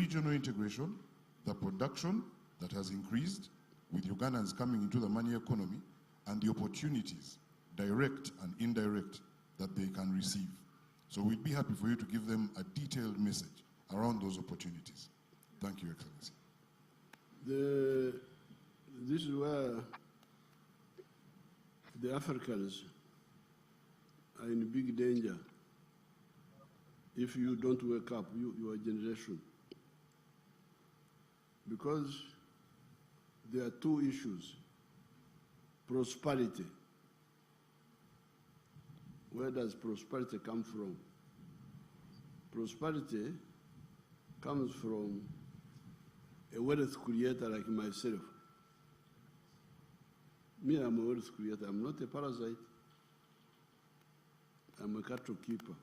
regional integration, the production that has increased with Ugandans coming into the money economy, and the opportunities, direct and indirect, that they can receive. So we'd be happy for you to give them a detailed message around those opportunities. Thank you, Excellency. This is where the Africans are in big danger if you don't wake up, your generation. Because there are two issues. Prosperity. Where does prosperity come from? Prosperity comes from a wealth creator like myself. Me, I'm a wealth creator. I'm not a parasite. I'm a cattle keeper.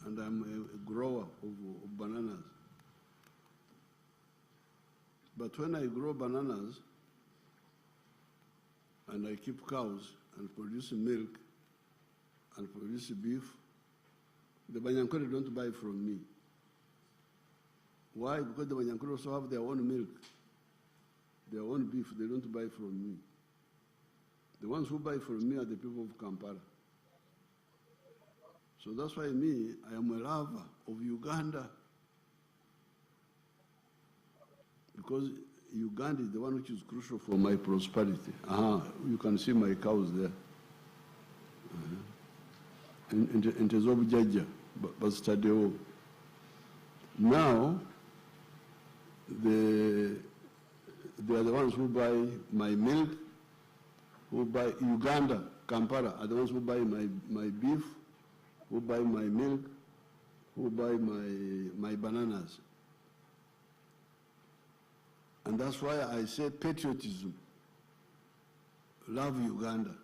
And I'm a grower of bananas. But when I grow bananas and I keep cows and produce milk and produce beef, the Banyankore don't buy from me. Why? Because the Banyankore also have their own milk, their own beef. They don't buy from me. The ones who buy from me are the people of Kampala. So that's why me, I am a lover of Uganda. Because Uganda is the one which is crucial for my prosperity. You can see my cows there. And Tezobu Jaja, but Stadio. Now, they are the ones who buy my milk, who buy Uganda, Kampala, are the ones who buy my beef, who buy my milk, who buy my bananas. And that's why I say patriotism, love Uganda.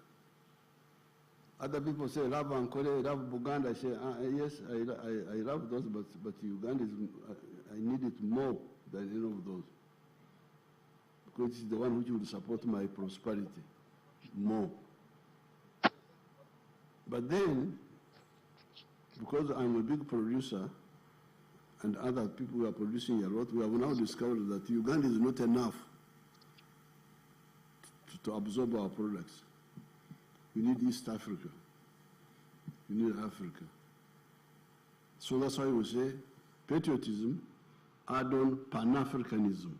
Other people say love Ankole, love Buganda. I say, yes, I love those, but Uganda is, I need it more than any of those. Because it's the one which will support my prosperity more. But then, because I'm a big producer, and other people who are producing a lot, we have now discovered that Uganda is not enough to absorb our products. We need East Africa. We need Africa. So that's why we say patriotism, add on Pan-Africanism.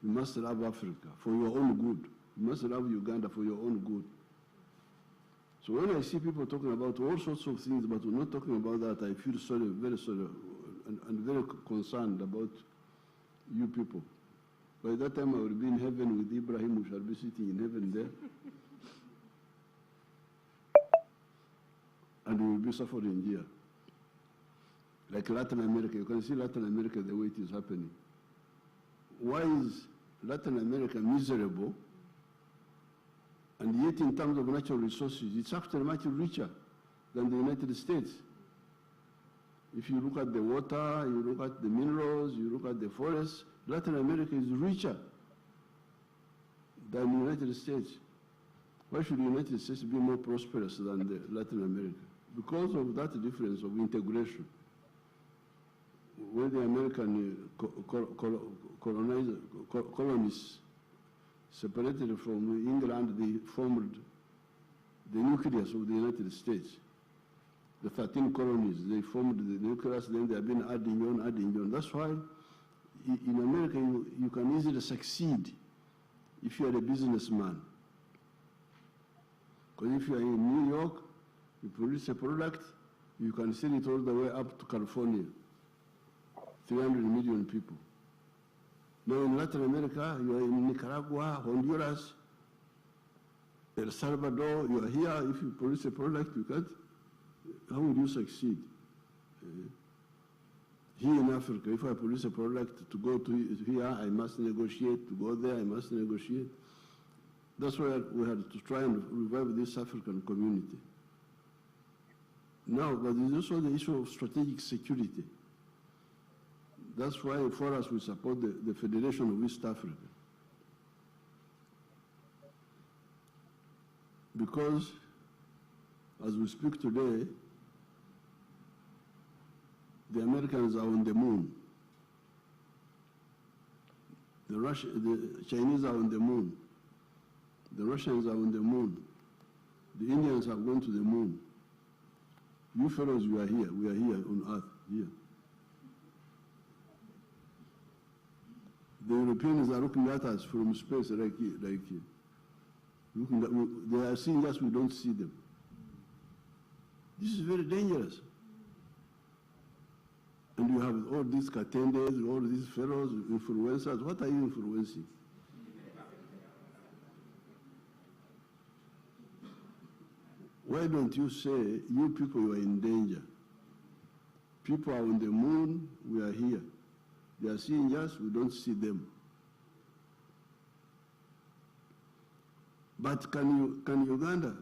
You must love Africa for your own good. You must love Uganda for your own good. So when I see people talking about all sorts of things, but we're not talking about that, I feel sorry, very sorry, and very concerned about you people. By that time, I will be in heaven with Ibrahim. We shall be sitting in heaven there. And we will be suffering here. Like Latin America, you can see Latin America the way it is happening. Why is Latin America miserable? And yet in terms of natural resources, it's actually much richer than the United States. If you look at the water, you look at the minerals, you look at the forests, Latin America is richer than the United States. Why should the United States be more prosperous than Latin America? Because of that difference of integration. When the American colonists separated from England, they formed the nucleus of the United States. The 13 colonies, they formed the nucleus, then they have been adding on. That's why in America you can easily succeed if you are a businessman. Because if you are in New York, you produce a product, you can sell it all the way up to California. 300 million people. Now in Latin America, you are in Nicaragua, Honduras, El Salvador, you are here, if you produce a product, you can't. How will you succeed? Here in Africa, if I produce a product to go to here, I must negotiate. To go there, I must negotiate. That's why we had to try and revive this African community. Now, but there's also the issue of strategic security. That's why for us we support the Federation of East Africa. Because as we speak today, The Americans are on the moon. The Chinese are on the moon. The Russians are on the moon. The Indians have gone to the moon. You fellows, you are here. We are here on Earth, here. The Europeans are looking at us from space like here. Looking at, they are seeing us, we don't see them. This is very dangerous. And you have all these Katendes, all these fellows, influencers. What are you influencing? Why don't you say, you people, you are in danger? People are on the moon, we are here. They are seeing us, we don't see them. But can Uganda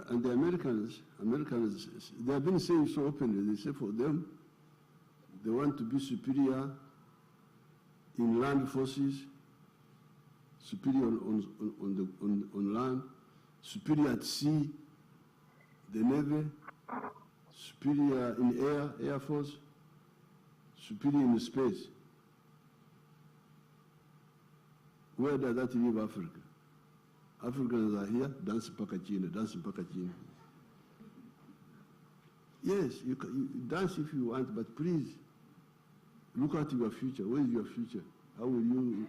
and the Americans, they have been saying so openly, they say for them, they want to be superior in land forces, superior on land, superior at sea, the Navy, superior in Air Force, superior in space. Where does that leave Africa? Africans are here, dancing Pakachina, dancing Pakachina. Yes, you dance if you want, but please, look at your future. Where is your future? How will you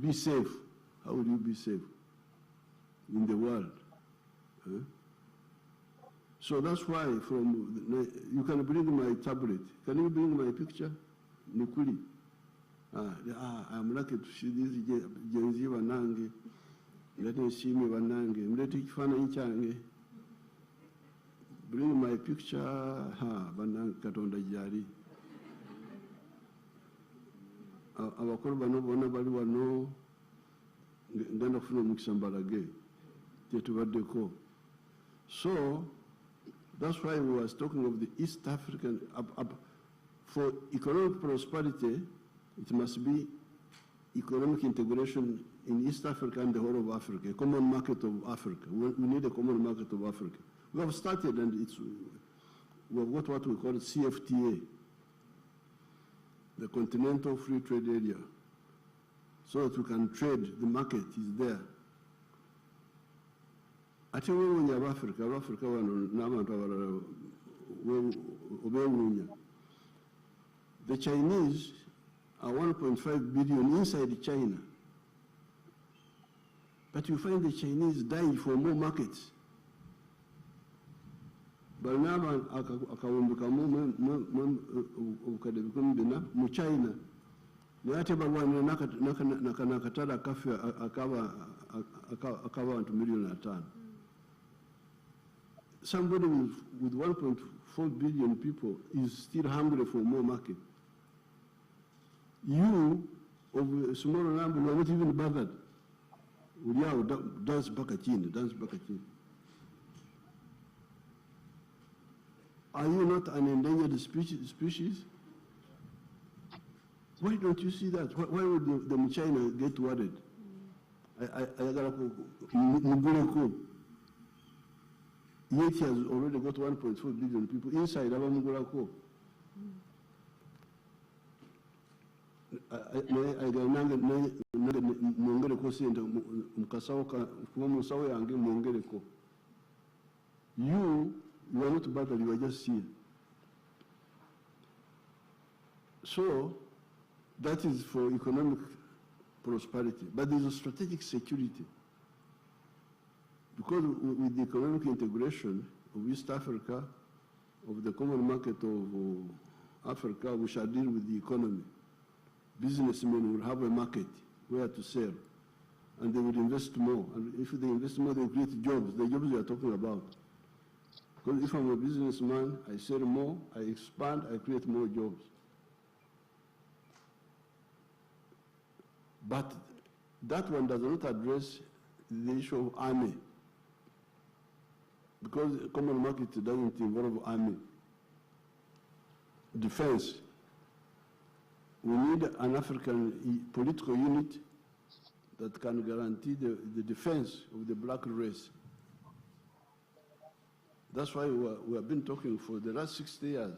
be safe? How will you be safe in the world? Huh? So that's why you can bring my tablet. Can you bring my picture? Nikuli. I'm lucky to see this Gen Z Wanange. Let me see me Wanange. Let me find Change. Bring my picture. Wanange Katonda Jari. Abakuru bano bona bali wano ngenda kufuna omukisa mbalage tetubaddeko. So that's why we was talking of the East African, for economic prosperity, it must be economic integration in East Africa and the whole of Africa, a common market of Africa. We need a common market of Africa. We have started, and we have got what we call CFTA, the Continental Free Trade Area, so that we can trade, the market is there. Ate wewunya Africa wano n'abantu abalala obewunya. The Chinese are 1.5 billion inside China. But you find the Chinese dying for more markets. Barnaba akawumbikamu obukadde mu China. Naye ate balwanira nakatale akafe ak'abantu 1,500,000. Somebody with 1.4 billion people is still hungry for more market. You, of a small number, you are not even bothered. Dance Bakachini, dance Bakachini. Are you not an endangered species? Why don't you see that? Why would the China get worried? Yet he has already got 1.4 billion people inside Abamugurako. You are not bothered, you are just here. So that is for economic prosperity, but there is a strategic security. Because with the economic integration of East Africa, of the common market of Africa, we shall deal with the economy. Businessmen will have a market where to sell, and they will invest more. And if they invest more, they will create jobs, the jobs we are talking about. Because if I'm a businessman, I sell more, I expand, I create more jobs. But that one does not address the issue of army, because the common market doesn't involve army. Defense. We need an African political unit that can guarantee the defense of the black race. That's why we have been talking for the last 60 years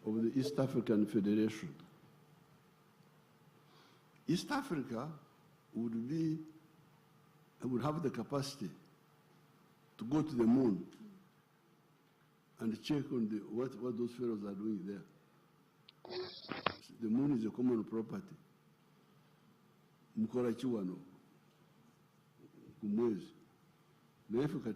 of the East African Federation. East Africa would have the capacity to go to the moon and check on what those fellows are doing there. The moon is a common property. Mukora chiwano kumwezi. Na Africa